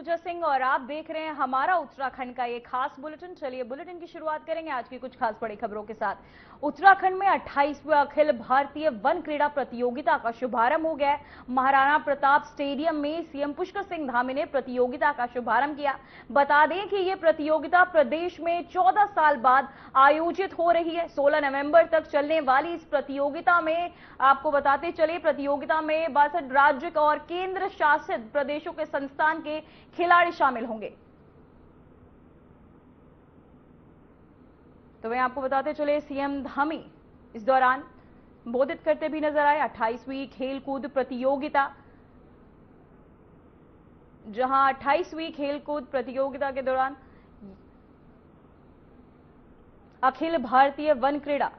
पूजा सिंह और आप देख रहे हैं हमारा उत्तराखंड का ये खास बुलेटिन। चलिए बुलेटिन की शुरुआत करेंगे आज की कुछ खास बड़ी खबरों के साथ। उत्तराखंड में 28वें अखिल भारतीय वन क्रीड़ा प्रतियोगिता का शुभारंभ हो गया है। महाराणा प्रताप स्टेडियम में सीएम पुष्कर सिंह धामी ने प्रतियोगिता का शुभारंभ किया। बता दें कि ये प्रतियोगिता प्रदेश में 14 साल बाद आयोजित हो रही है। 16 नवंबर तक चलने वाली इस प्रतियोगिता में आपको बताते चले प्रतियोगिता में 62 राज्य और केंद्र शासित प्रदेशों के संस्थान के खिलाड़ी शामिल होंगे। तो वहीं आपको बताते चले सीएम धामी इस दौरान संबोधित करते भी नजर आए। 28वीं खेलकूद प्रतियोगिता, जहां 28वीं खेलकूद प्रतियोगिता के दौरान अखिल भारतीय वन क्रीड़ा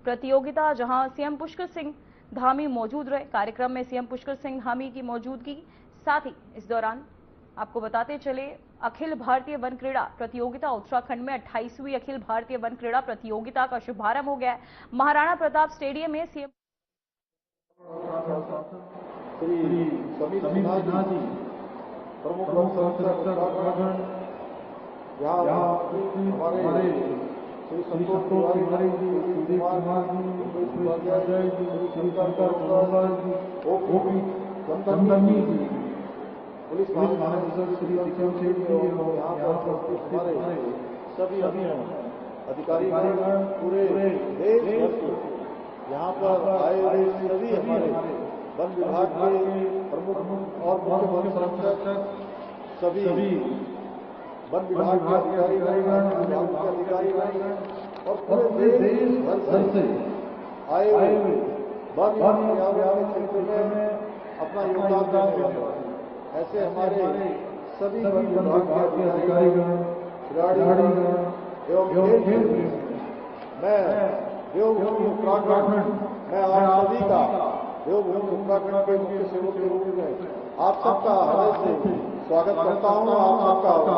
प्रतियोगिता, जहां सीएम पुष्कर सिंह धामी मौजूद रहे। कार्यक्रम में सीएम पुष्कर सिंह धामी की मौजूदगी, साथ ही इस दौरान आपको बताते चले अखिल भारतीय वन क्रीड़ा प्रतियोगिता उत्तराखंड में 28वीं अखिल भारतीय वन क्रीड़ा प्रतियोगिता का शुभारंभ हो गया है। महाराणा प्रताप स्टेडियम में सीएम प्रमुख उत्तराखंड हमारे श्री संतोष तिवारी जी, सुदीप कुमार जी, उपाध्याय जी, श्री शंकर जी, ओपी चंदनी जी, पुलिस महानिदेशक श्री विक्रम सिंह जी और यहाँ पर उपस्थित हमारे सभी अधिकारी पूरे देश भर से यहाँ पर आए हुए सभी हमारे वन विभाग के प्रमुख और मुख्य वन संरक्षक, सभी वन विभाग के अधिकारीगण और पूरे देश भर से आए हुए वन पर्यावरण के क्षेत्र में अपना योगदान देने वाले ऐसे हमारे सभी वन विभाग के अधिकारीगण, खिलाड़ीगण एवं खेल मैं देवभूमि उत्तराखंड, मैं आप सभी का देवभूमि उत्तराखंड के मुख्य सेवक के रूप में आप सबका हृदय से स्वागत करता हूँ। आप सबका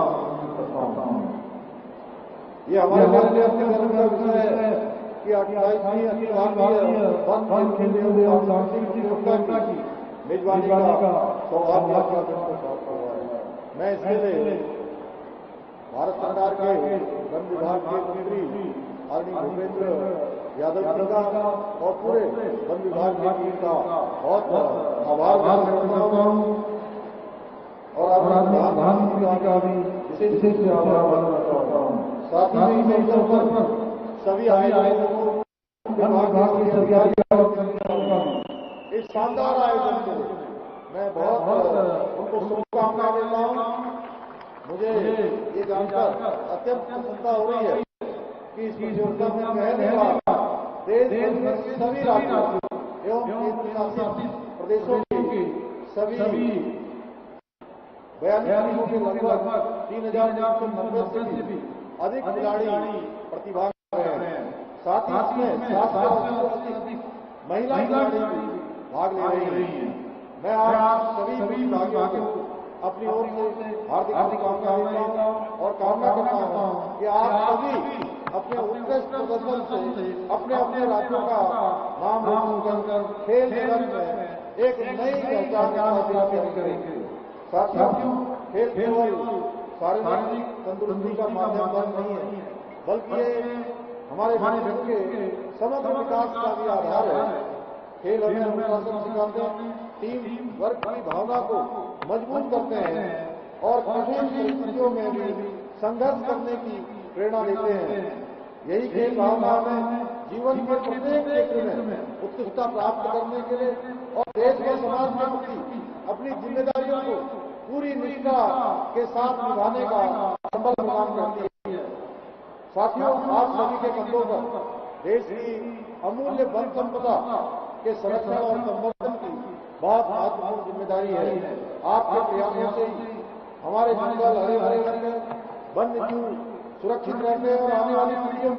ये हमारे लिए अपने गर्व का विषय है कि 28वीं अखिल भारतीय वन खेल और सांस्कृतिक प्रतियोगिता की मेजबानी का सौभाग्य प्राप्त हुआ है। मैं इसके लिए भारत सरकार के वन विभाग के मंत्री आदरणीय भूपेंद्र यादव जी का और पूरे वन विभाग की टीम का बहुत आभार व्यक्त करता हूँ और प्रधानमंत्री जी का भी विशेष आभार व्यक्त करता हूँ। साथ ही इस अवसर पर सभी आयोजकों को वन विभाग के सभी अधिकारियों इस शानदार आयोजन के लिए मैं बहुत उनको शुभकामनाएं देता हूँ। मुझे ये जानकर अत्यंत प्रसन्नता हो रही है कि इस प्रतियोगिता में पहली बार देश के सभी राज्यों एवं केंद्र शासित प्रदेशों के सभी 42 टीमों के लगभग 3,990 से भी अधिक खिलाड़ी प्रतिभाग कर रहे हैं। साथ ही इसमें 700 से अधिक महिला खिलाड़ी भाग ले रही हैं। मैं आप सभी प्रतिभागियों को अपनी ओर से हार्दिक शुभकामनाएं देता हूं और कामना करता हूं कि आप सभी अपने उत्कृष्ट प्रदर्शन से अपने अपने राज्यों का नाम रोशन कर खेल जगत में एक नई पहचान स्थापित करेंगे। साथियों, खेल केवल शारीरिक तंदुरुस्ती का माध्यम नहीं है, बल्कि हमारे व्यक्तित्व के समग्र विकास का भी आधार है। खेल हमें अनुशासन सिखाते हैं, टीम वर्क की भावना को मजबूत करते हैं और कठिन परिस्थितियों में भी संघर्ष करने की प्रेरणा देते हैं। यही खेल भावना हमें जीवन के प्रत्येक क्षेत्र में उत्कृष्टता प्राप्त करने के लिए और देश व समाज के प्रति अपनी जिम्मेदारियों को पूरी निष्ठा के साथ निभाने का संबल प्रदान करती है। साथियों, आप सभी के कंधों पर देश की अमूल्य वन संपदा के संरक्षण और संवर्धन की बहुत महत्वपूर्ण जिम्मेदारी है। आपके प्रयासों से ही हमारे जंगल हरे भरे रहते हैं, वन्य जीव सुरक्षित रहते हैं और आने वाली पीढ़ियों।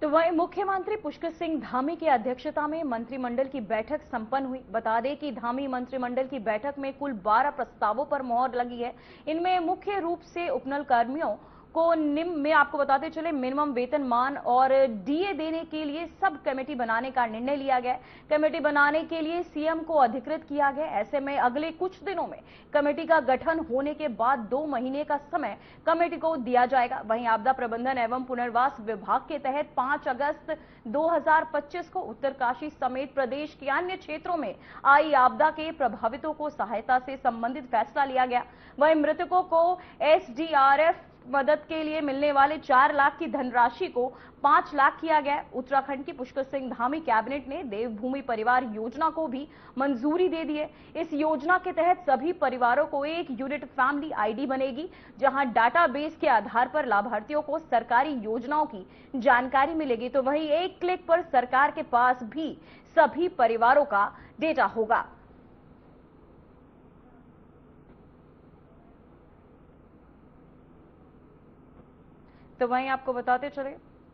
तो वहीं मुख्यमंत्री पुष्कर सिंह धामी की अध्यक्षता में मंत्रिमंडल की बैठक संपन्न हुई। बता दें कि धामी मंत्रिमंडल की बैठक में कुल 12 प्रस्तावों पर मोहर लगी है। इनमें मुख्य रूप से उपनल कर्मियों को निम्न में आपको बताते चले मिनिमम वेतनमान और डीए देने के लिए सब कमेटी बनाने का निर्णय लिया गया। कमेटी बनाने के लिए सीएम को अधिकृत किया गया। ऐसे में अगले कुछ दिनों में कमेटी का गठन होने के बाद 2 महीने का समय कमेटी को दिया जाएगा। वहीं आपदा प्रबंधन एवं पुनर्वास विभाग के तहत 5 अगस्त 2025 को उत्तरकाशी समेत प्रदेश के अन्य क्षेत्रों में आई आपदा के प्रभावितों को सहायता से संबंधित फैसला लिया गया। वहीं मृतकों को एसडीआरएफ मदद के लिए मिलने वाले 4 लाख की धनराशि को 5 लाख किया गया। उत्तराखंड की पुष्कर सिंह धामी कैबिनेट ने देवभूमि परिवार योजना को भी मंजूरी दे दी है। इस योजना के तहत सभी परिवारों को एक यूनिट फैमिली आईडी बनेगी, जहां डाटाबेस के आधार पर लाभार्थियों को सरकारी योजनाओं की जानकारी मिलेगी। तो वहीं एक क्लिक पर सरकार के पास भी सभी परिवारों का डेटा होगा। तो वहीं आपको बताते चले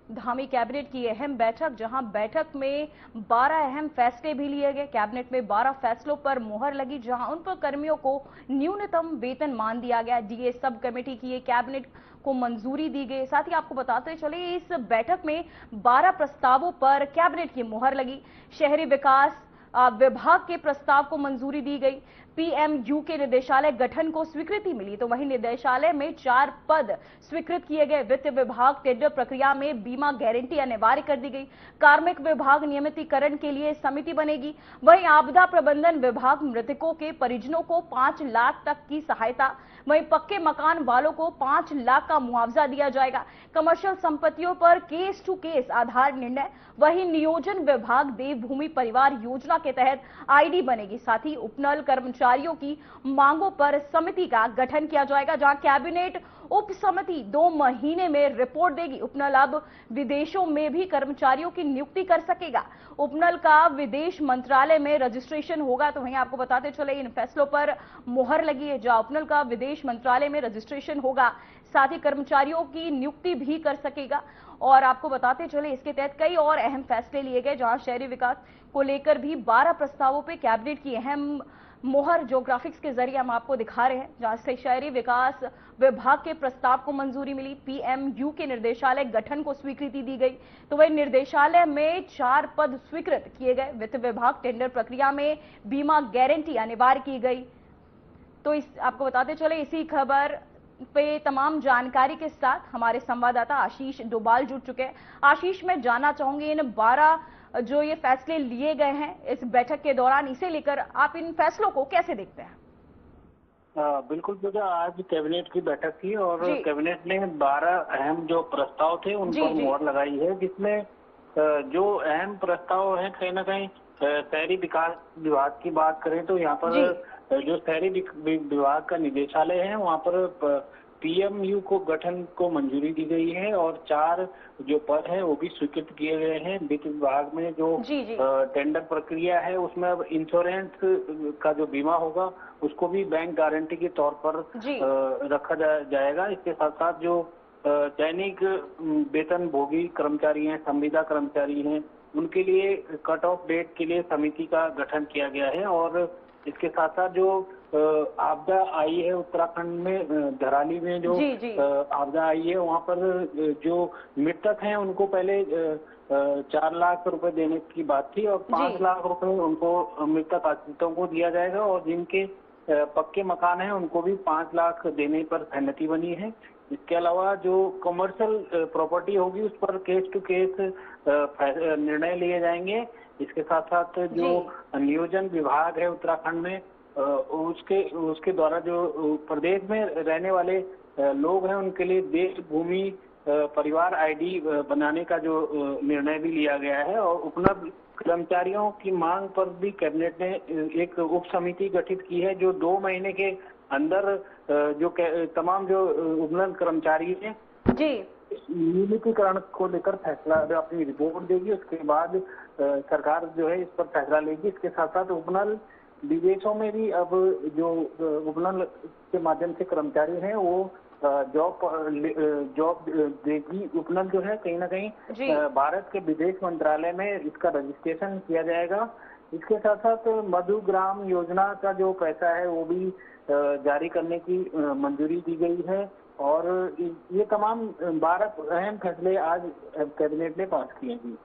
धामी कैबिनेट की अहम बैठक, जहां बैठक में 12 अहम फैसले भी लिए गए। कैबिनेट में 12 फैसलों पर मुहर लगी, जहां उन पर कर्मियों को न्यूनतम वेतनमान दिया गया। डीए सब कमेटी की कैबिनेट को मंजूरी दी गई। साथ ही आपको बताते चले इस बैठक में 12 प्रस्तावों पर कैबिनेट की मुहर लगी। शहरी विकास विभाग के प्रस्ताव को मंजूरी दी गई। पीएमयू के निदेशालय गठन को स्वीकृति मिली। तो वहीं निदेशालय में 4 पद स्वीकृत किए गए। वित्त विभाग टेंडर प्रक्रिया में बीमा गारंटी अनिवार्य कर दी गई। कार्मिक विभाग नियमितीकरण के लिए समिति बनेगी। वहीं आपदा प्रबंधन विभाग मृतकों के परिजनों को 5 लाख तक की सहायता। वहीं पक्के मकान वालों को 5 लाख का मुआवजा दिया जाएगा। कमर्शियल संपत्तियों पर केस टू केस आधार निर्णय। वहीं नियोजन विभाग देवभूमि परिवार योजना के तहत आईडी बनेगी। साथ ही उपनल कर्मचारियों की मांगों पर समिति का गठन किया जाएगा, जहां कैबिनेट उप समिति 2 महीने में रिपोर्ट देगी। उपनल अब विदेशों में भी कर्मचारियों की नियुक्ति कर सकेगा। उपनल का विदेश मंत्रालय में रजिस्ट्रेशन होगा। तो वहीं आपको बताते चले इन फैसलों पर मुहर लगी है, जहां उपनल का विदेश मंत्रालय में रजिस्ट्रेशन होगा, साथ ही कर्मचारियों की नियुक्ति भी कर सकेगा। और आपको बताते चले इसके तहत कई और अहम फैसले लिए गए, जहां शहरी विकास को लेकर भी 12 प्रस्तावों पे कैबिनेट की अहम मोहर जो ग्राफिक्स के जरिए हम आपको दिखा रहे हैं, जहां से शहरी विकास विभाग के प्रस्ताव को मंजूरी मिली। पीएमयू के निर्देशालय गठन को स्वीकृति दी गई। तो वही निर्देशालय में 4 पद स्वीकृत किए गए। वित्त विभाग टेंडर प्रक्रिया में बीमा गारंटी अनिवार्य की गई। तो आपको बताते चले इसी खबर पे तमाम जानकारी के साथ हमारे संवाददाता आशीष डोभाल जुड़ चुके हैं। आशीष, मैं जानना चाहूंगी इन 12 जो ये फैसले लिए गए हैं इस बैठक के दौरान, इसे लेकर आप इन फैसलों को कैसे देखते हैं? बिल्कुल पूजा, आज कैबिनेट की बैठक थी और कैबिनेट ने 12 अहम जो प्रस्ताव थे उन पर मुहर लगाई है, जिसमें जो अहम प्रस्ताव है कहीं ना कहीं शहरी विकास विभाग की बात करें तो यहाँ पर जो शहरी विभाग का निदेशालय है वहाँ पर पीएमयू को गठन को मंजूरी दी गई है और 4 जो पद है वो भी स्वीकृत किए गए हैं। वित्त विभाग में जो टेंडर प्रक्रिया है उसमें अब इंश्योरेंस का जो बीमा होगा उसको भी बैंक गारंटी के तौर पर रखा जाएगा। इसके साथ साथ जो दैनिक वेतन भोगी कर्मचारी हैं, संविदा कर्मचारी हैं, उनके लिए कट ऑफ डेट के लिए समिति का गठन किया गया है। और इसके साथ साथ जो आपदा आई है उत्तराखंड में, धराली में जो आपदा आई है वहाँ पर जो मृतक हैं उनको पहले 4 लाख रुपए देने की बात थी और 5 लाख रुपए उनको मृतक आश्रितों को दिया जाएगा और जिनके पक्के मकान हैं उनको भी 5 लाख देने पर सहमति बनी है। इसके अलावा जो कमर्शियल प्रॉपर्टी होगी उस पर केस टू केस निर्णय लिए जाएंगे। इसके साथ साथ जो नियोजन विभाग है उत्तराखंड में उसके द्वारा जो प्रदेश में रहने वाले लोग हैं उनके लिए देवभूमि परिवार आईडी बनाने का जो निर्णय भी लिया गया है। और उपनल कर्मचारियों की मांग पर भी कैबिनेट ने एक उप समिति गठित की है जो 2 महीने के अंदर जो तमाम जो उपनल कर्मचारी हैं नियमितीकरण को लेकर फैसला अपनी रिपोर्ट देगी। उसके बाद सरकार जो है इस पर फैसला लेगी। इसके साथ साथ उपनल विदेशों में भी अब जो उपनल के माध्यम से कर्मचारी हैं वो जॉब देगी। उपनल जो है कहीं ना कहीं भारत के विदेश मंत्रालय में इसका रजिस्ट्रेशन किया जाएगा। इसके साथ साथ मधु ग्राम योजना का जो पैसा है वो भी जारी करने की मंजूरी दी गई है और ये तमाम 12 अहम फैसले आज कैबिनेट ने पास किए हैं।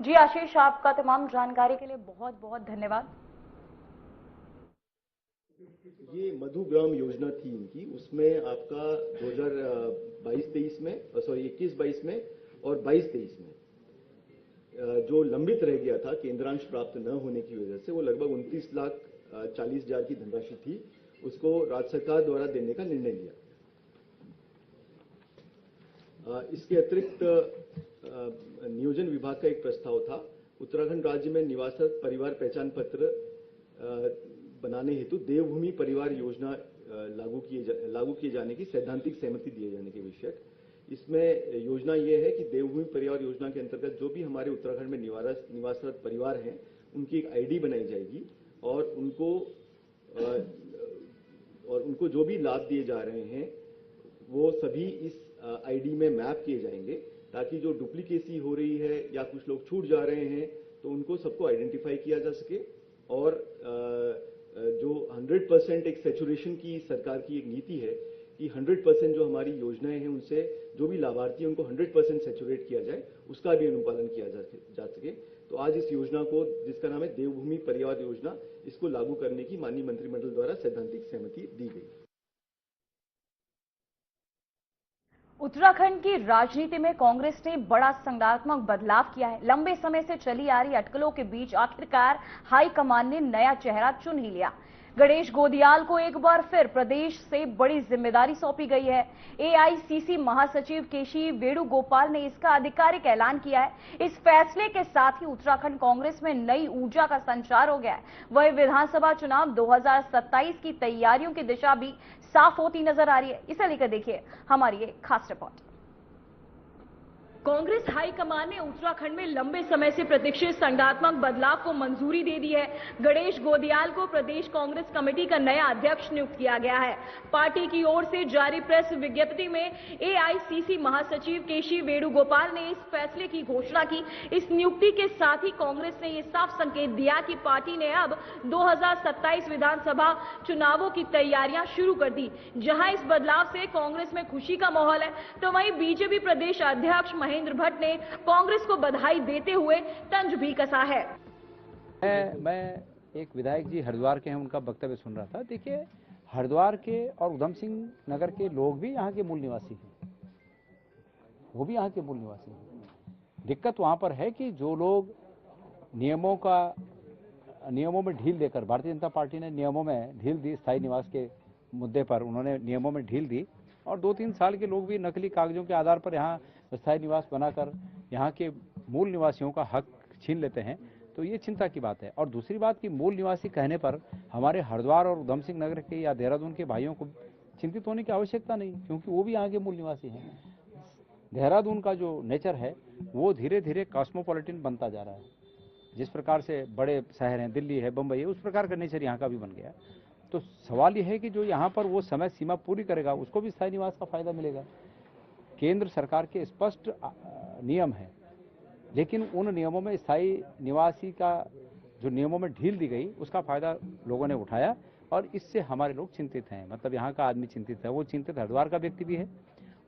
जी आशीष, आपका तमाम जानकारी के लिए बहुत बहुत धन्यवाद। ये मधु ग्राम योजना थी इनकी, उसमें आपका 2022-23 में, सॉरी 21-22 में और 22-23 में जो लंबित रह गया था केंद्रांश प्राप्त न होने की वजह से, वो लगभग 29,40,000 की धनराशि थी, उसको राज्य सरकार द्वारा देने का निर्णय लिया। इसके अतिरिक्त नियोजन विभाग का एक प्रस्ताव था, उत्तराखंड राज्य में निवासरत परिवार पहचान पत्र बनाने हेतु देवभूमि परिवार योजना लागू किए जाने की सैद्धांतिक सहमति दिए जाने के विषय। इसमें योजना ये है कि देवभूमि परिवार योजना के अंतर्गत जो भी हमारे उत्तराखंड में निवासरत परिवार हैं, उनकी एक आईडी बनाई जाएगी और उनको जो भी लाभ दिए जा रहे हैं वो सभी इस आईडी में मैप किए जाएंगे, ताकि जो डुप्लीकेसी हो रही है या कुछ लोग छूट जा रहे हैं तो उनको सबको आइडेंटिफाई किया जा सके और जो 100% एक सैचुरेशन की सरकार की एक नीति है कि 100% जो हमारी योजनाएं हैं उनसे जो भी लाभार्थी हैं उनको 100% सैचुरेट किया जाए, उसका भी अनुपालन किया जा सके। तो आज इस योजना को, जिसका नाम है देवभूमि परिवार योजना, इसको लागू करने की माननीय मंत्रिमंडल द्वारा सैद्धांतिक सहमति दी गई। उत्तराखंड की राजनीति में कांग्रेस ने बड़ा संगठनात्मक बदलाव किया है। लंबे समय से चली आ रही अटकलों के बीच आखिरकार हाईकमान ने नया चेहरा चुन ही लिया। गणेश गोदियाल को एक बार फिर प्रदेश से बड़ी जिम्मेदारी सौंपी गई है। एआईसीसी महासचिव केशी वेणुगोपाल ने इसका आधिकारिक ऐलान किया है। इस फैसले के साथ ही उत्तराखंड कांग्रेस में नई ऊर्जा का संचार हो गया है। वही विधानसभा चुनाव 2027 की तैयारियों की दिशा भी साफ होती नजर आ रही है। इसे लेकर देखिए हमारी ये खास रिपोर्ट। कांग्रेस हाईकमान ने उत्तराखंड में लंबे समय से प्रतीक्षित संगठनात्मक बदलाव को मंजूरी दे दी है। गणेश गोदियाल को प्रदेश कांग्रेस कमेटी का नया अध्यक्ष नियुक्त किया गया है। पार्टी की ओर से जारी प्रेस विज्ञप्ति में एआईसीसी महासचिव केशी वेणुगोपाल ने इस फैसले की घोषणा की। इस नियुक्ति के साथ ही कांग्रेस ने यह साफ संकेत दिया कि पार्टी ने अब 2027 विधानसभा चुनावों की तैयारियां शुरू कर दी। जहां इस बदलाव से कांग्रेस में खुशी का माहौल है, तो वहीं बीजेपी प्रदेश अध्यक्ष महेंद्र भट्ट ने कांग्रेस को बधाई देते हुए तंज भी कसा है। मैं एक विधायक जी हरिद्वार के हैं, उनका वक्तव्य सुन रहा था। देखिए, हरिद्वार के और उधम सिंह नगर के लोग भी यहाँ के मूल निवासी हैं, वो भी यहाँ के मूल निवासी हैं। दिक्कत वहाँ पर है कि जो लोग नियमों में ढील देकर, भारतीय जनता पार्टी ने नियमों में ढील दी, स्थायी निवास के मुद्दे पर उन्होंने नियमों में ढील दी और 2-3 साल के लोग भी नकली कागजों के आधार पर यहाँ स्थायी निवास बनाकर यहाँ के मूल निवासियों का हक छीन लेते हैं, तो ये चिंता की बात है। और दूसरी बात कि मूल निवासी कहने पर हमारे हरिद्वार और उधम सिंह नगर के या देहरादून के भाइयों को चिंतित होने की आवश्यकता नहीं, क्योंकि वो भी यहाँ के मूल निवासी हैं। देहरादून का जो नेचर है वो धीरे धीरे कॉस्मोपॉलिटन बनता जा रहा है। जिस प्रकार से बड़े शहर हैं, दिल्ली है, बम्बई है, उस प्रकार का नेचर यहाँ का भी बन गया। तो सवाल यह है कि जो यहाँ पर वो समय सीमा पूरी करेगा उसको भी स्थायी निवास का फायदा मिलेगा। केंद्र सरकार के स्पष्ट नियम है, लेकिन उन नियमों में स्थायी निवासी का जो नियमों में ढील दी गई उसका फायदा लोगों ने उठाया और इससे हमारे लोग चिंतित हैं। मतलब यहाँ का आदमी चिंतित है। वो चिंतित हरिद्वार का व्यक्ति भी है,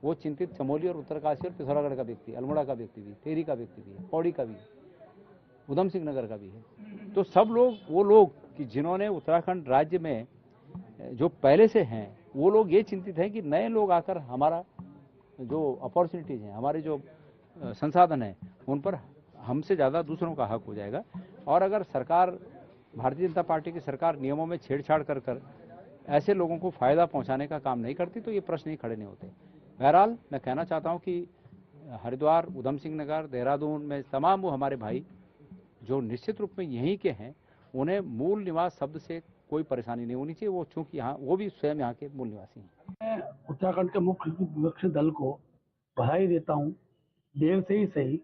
वो चिंतित चमोली और उत्तरकाशी और पिथौरागढ़ का व्यक्ति, अल्मोड़ा का व्यक्ति भी, टेहरी का व्यक्ति भी है, पौड़ी का भी है, उधम सिंह नगर का भी है। तो सब लोग, वो लोग कि जिन्होंने उत्तराखंड राज्य में जो पहले से हैं, वो लोग ये चिंतित हैं कि नए लोग आकर हमारा जो अपॉर्चुनिटीज हैं, हमारे जो संसाधन हैं, उन पर हमसे ज़्यादा दूसरों का हक हो जाएगा। और अगर सरकार, भारतीय जनता पार्टी की सरकार नियमों में छेड़छाड़ कर ऐसे लोगों को फायदा पहुंचाने का काम नहीं करती तो ये प्रश्न ही खड़े नहीं होते। बहरहाल मैं कहना चाहता हूं कि हरिद्वार, उधम सिंह नगर, देहरादून में तमाम वो हमारे भाई जो निश्चित रूप में यहीं के हैं, उन्हें मूल निवास शब्द से कोई परेशानी नहीं होनी चाहिए। वो चूंकि यहाँ वो भी स्वयं यहाँ के मूल निवासी हैं। मैं उत्तराखंड के मुख्य विपक्षी दल को बधाई देता हूँ। देर से ही सही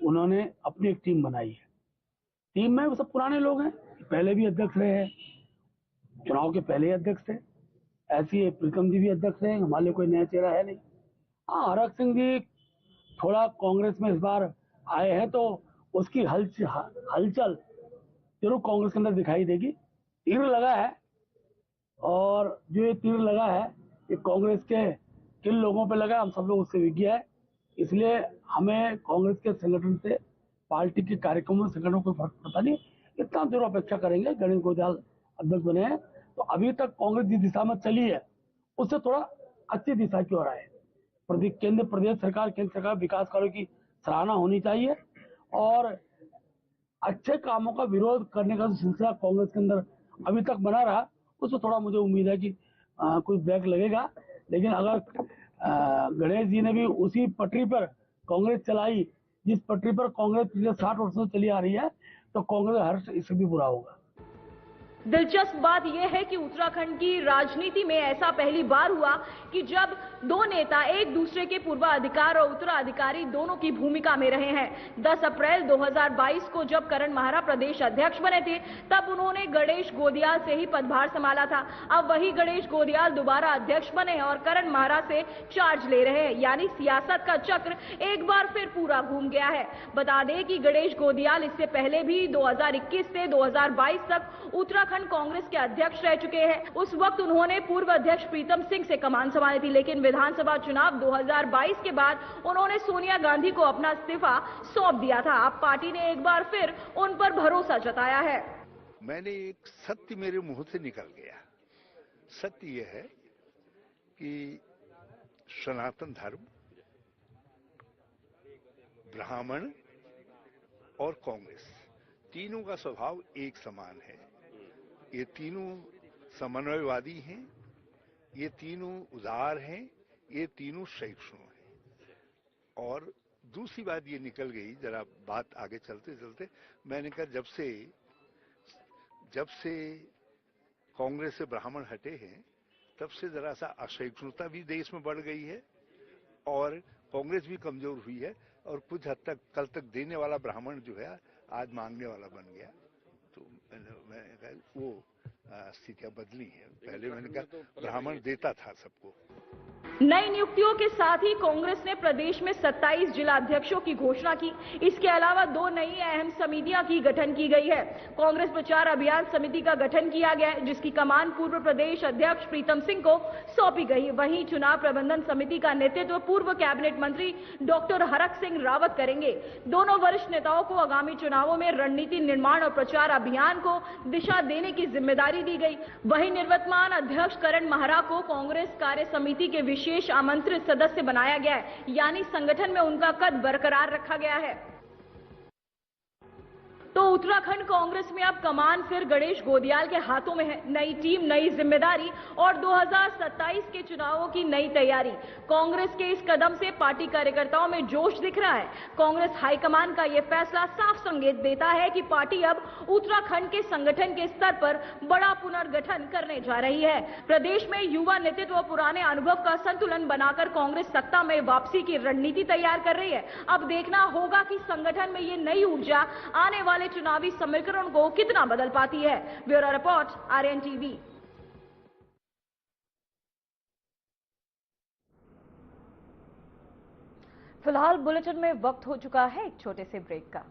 उन्होंने अपनी एक टीम बनाई है। टीम में वो सब पुराने लोग हैं, पहले भी अध्यक्ष रहे हैं, चुनाव के पहले ही अध्यक्ष थे। ऐसी प्रीतम जी भी अध्यक्ष रहे, हमारे लिए कोई नया चेहरा है नहीं। हाँ, हरक सिंह जी थोड़ा कांग्रेस में इस बार आए हैं तो उसकी हलचल जरूर कांग्रेस के अंदर दिखाई देगी। तीर लगा है, और जो ये तीर लगा है ये कांग्रेस के किन लोगों पे लगा, हम सब लोग उससे विज्ञ है। इसलिए हमें कांग्रेस के संगठन से, पार्टी के कार्यक्रमों संगठनों को फर्क पड़ता नहीं, इतना जरूर अपेक्षा करेंगे। गणेश गोदियाल अध्यक्ष बने हैं तो अभी तक कांग्रेस जिस दिशा में चली है उससे थोड़ा अच्छी दिशा की ओर आए। प्रदेश सरकार विकास कार्यों की सराहना होनी चाहिए, और अच्छे कामों का विरोध करने का जो सिलसिला कांग्रेस के अंदर अभी तक बना रहा, उसमें थोड़ा मुझे उम्मीद है कि कुछ ब्रेक लगेगा। लेकिन अगर गणेश जी ने भी उसी पटरी पर कांग्रेस चलाई जिस पटरी पर कांग्रेस पिछले 60 वर्षों से चली आ रही है, तो कांग्रेस हर्ष इससे भी बुरा होगा। दिलचस्प बात यह है कि उत्तराखंड की राजनीति में ऐसा पहली बार हुआ कि जब दो नेता एक दूसरे के पूर्वाधिकार और उत्तराधिकारी दोनों की भूमिका में रहे हैं। 10 अप्रैल 2022 को जब करण माहरा प्रदेश अध्यक्ष बने थे, तब उन्होंने गणेश गोदियाल से ही पदभार संभाला था। अब वही गणेश गोदियाल दोबारा अध्यक्ष बने और करण माहरा से चार्ज ले रहे हैं, यानी सियासत का चक्र एक बार फिर पूरा घूम गया है। बता दें कि गणेश गोदियाल इससे पहले भी 2021 से 2022 तक उत्तराखंड कांग्रेस के अध्यक्ष रह चुके हैं। उस वक्त उन्होंने पूर्व अध्यक्ष प्रीतम सिंह से कमान संभाली थी, लेकिन विधानसभा चुनाव 2022 के बाद उन्होंने सोनिया गांधी को अपना इस्तीफा सौंप दिया था। अब पार्टी ने एक बार फिर उन पर भरोसा जताया है। मैंने एक सत्य मेरे मुंह से निकल गया। सत्य यह है कि सनातन धर्म, ब्राह्मण और कांग्रेस तीनों का स्वभाव एक समान है। ये तीनों समन्वयवादी हैं, ये तीनों उदार हैं, ये तीनों सहिष्णु हैं। और दूसरी बात ये निकल गई, जरा बात आगे चलते चलते मैंने कहा जब से कांग्रेस से ब्राह्मण हटे हैं तब से जरा सा असहिष्णुता भी देश में बढ़ गई है और कांग्रेस भी कमजोर हुई है, और कुछ हद तक कल तक देने वाला ब्राह्मण जो है आज मांगने वाला बन गया। तो मैंने कहा वो स्थितियां बदली हैं। पहले मैंने कहा ब्राह्मण देता था सबको। नई नियुक्तियों के साथ ही कांग्रेस ने प्रदेश में 27 जिला अध्यक्षों की घोषणा की। इसके अलावा 2 नई अहम समितियां की गठन की गई है। कांग्रेस प्रचार अभियान समिति का गठन किया गया है, जिसकी कमान पूर्व प्रदेश अध्यक्ष प्रीतम सिंह को सौंपी गई। वहीं चुनाव प्रबंधन समिति का नेतृत्व पूर्व कैबिनेट मंत्री डॉक्टर हरक सिंह रावत करेंगे। दोनों वरिष्ठ नेताओं को आगामी चुनावों में रणनीति निर्माण और प्रचार अभियान को दिशा देने की जिम्मेदारी दी गई। वहीं निवर्तमान अध्यक्ष करण माहरा को कांग्रेस कार्य समिति के विशेष आमंत्रित सदस्य बनाया गया है, यानी संगठन में उनका कद बरकरार रखा गया है। तो उत्तराखंड कांग्रेस में अब कमान फिर गणेश गोदियाल के हाथों में है। नई टीम, नई जिम्मेदारी और 2027 के चुनावों की नई तैयारी। कांग्रेस के इस कदम से पार्टी कार्यकर्ताओं में जोश दिख रहा है। कांग्रेस हाईकमान का यह फैसला साफ संकेत देता है कि पार्टी अब उत्तराखंड के संगठन के स्तर पर बड़ा पुनर्गठन करने जा रही है। प्रदेश में युवा नेतृत्व और पुराने अनुभव का संतुलन बनाकर कांग्रेस सत्ता में वापसी की रणनीति तैयार कर रही है। अब देखना होगा कि संगठन में ये नई ऊर्जा आने वाले चुनावी समीकरण को कितना बदल पाती है। Bureau report, Aryan TV. फिलहाल बुलेटिन में वक्त हो चुका है एक छोटे से ब्रेक का।